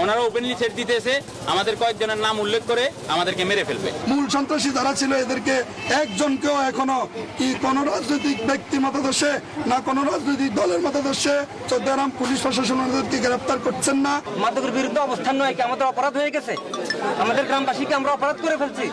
ওনারা openly threat দিতেছে, আমাদের কয়েকজনের নাম উল্লেখ করে আমাদেরকে মেরে ফেলবে। মূল সন্ত্রাসী যারা ছিল এদেরকে একজনকেও এখনো কি কোনো রাজনৈতিক ব্যক্তি মতাদর্শে না কোনো রাজনৈতিক দলের মতাদর্শে চট্টগ্রাম পুলিশ প্রশাসন ওদেরকে গ্রেপ্তার করছেন না। মাদকের বিরুদ্ধে অবস্থান নয় কি আমাদের অপরাধ হয়ে গেছে? আমাদের গ্রামবাসীকে আমরা অপরাধ করে ফেলছি।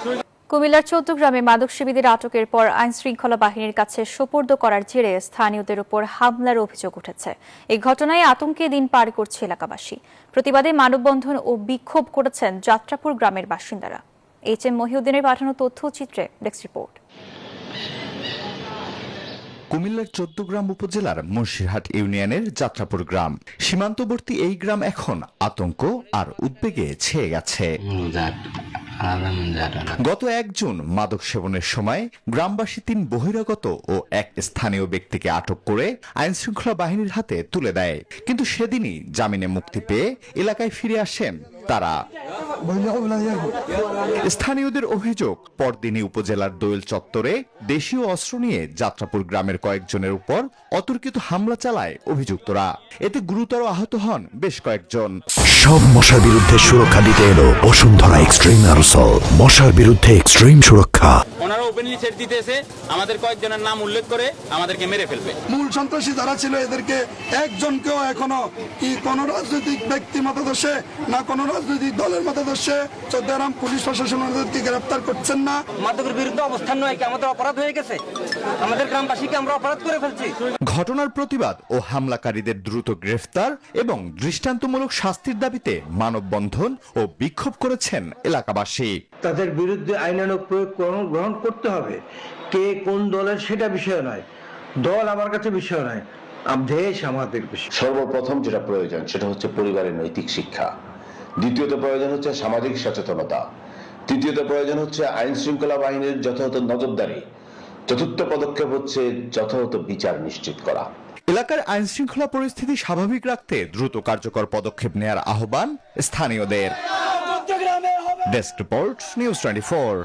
কুমিল্লার চৌদ্দগ্রামে মাদকসেবীদের আটকের পর আইনশৃঙ্খলা বাহিনীর কাছে সোপর্দ করার জেরে স্থানীয়দের উপর হামলার অভিযোগ উঠেছে। এই ঘটনায় আতঙ্কে দিন পার করছে এলাকাবাসী। প্রতিবাদে মানববন্ধন ও বিক্ষোভ করেছেন যাত্রাপুর গ্রামের বাসিন্দারা। এইচ.এম. মহিউদ্দিনের পাঠানো তথ্যচিত্রে ডেস্ক রিপোর্ট। কুমিল্লার চৌদ্দগ্রাম উপজেলার মুন্সিরহাট ইউনিয়নের যাত্রাপুর গ্রাম। সীমান্তবর্তী এই গ্রাম এখন আতঙ্ক আর উদ্বেগে ছেয়ে গেছে। গত 1 জুন মাদক সেবনের সময় গ্রামবাসী 3 বহিরাগত ও এক স্থানীয় ব্যক্তিকে আটক করে আইনশৃঙ্খলা বাহিনীর হাতে তুলে দেয়। কিন্তু সেদিনই জামিনে মুক্তি পেয়ে এলাকায় ফিরে আসেন তারা। স্থানীয়দের অভিযোগ, পরদিনই উপজেলার দোয়েল চত্বরে দেশীয় অস্ত্র নিয়ে যাত্রাপুর গ্রামের কয়েকজনের উপর অতর্কিত হামলা চালায় অভিযুক্তরা। এতে গুরুতর আহত হন বেশ কয়েকজন। সব মশার বিরুদ্ধে সুরক্ষা দিতে এলো বসুন্ধরা এক্সট্রিম অ্যারোসল। মশার বিরুদ্ধে এক্সট্রিম সুরক্ষা। ওনারা ওপেনলি থ্রেট দিতেছে, আমাদের কয়েকজনের নাম উল্লেখ করে আমাদেরকে মেরে ফেলবে। মূল সন্ত্রাসী যারা ছিল এদেরকে একজনকেও এখনো কি কোনো রাজনৈতিক ব্যক্তি মতাদর্শে না কোনো রাজনৈতিক দলের মতাদর্শে চট্টগ্রাম পুলিশ প্রশাসন ওদেরকে গ্রেপ্তার করছেন না। মাদকের বিরুদ্ধে অবস্থান নয় কি আমাদের অপরাধ হয়ে গেছে? আমাদের গ্রামবাসীকে আমরা অপরাধ করে ফেলছি। ঘটনার প্রতিবাদ ও হামলাকারীদের দ্রুত গ্রেফতার এবং দৃষ্টান্তমূলক শাস্তির দাবিতে মানববন্ধন ও বিক্ষোভ করেছেন এলাকাবাসী। তাদের বিরুদ্ধে আইনানুগ প্রয়োগ গ্রহণ করতে হবে। কে কোন দলের সেটা বিষয় নয়, দল আমার কাছে বিষয় নয়, দেশ আমাদের বিষয়। সর্বপ্রথম যেটা প্রয়োজন সেটা হচ্ছে পরিবারের নৈতিক শিক্ষা। দ্বিতীয়ত প্রয়োজন হচ্ছে সামাজিক সচেতনতা। তৃতীয়ত প্রয়োজন হচ্ছে আইন শৃঙ্খলা বাহিনীর যথাযথ নজরদারি। চতুর্থ পদক্ষেপ হচ্ছে যথাযথ বিচার নিশ্চিত করা। এলাকার আইন শৃঙ্খলা পরিস্থিতি স্বাভাবিক রাখতে দ্রুত কার্যকর পদক্ষেপ নেয়ার আহ্বান স্থানীয়দের। Desk report, news 24।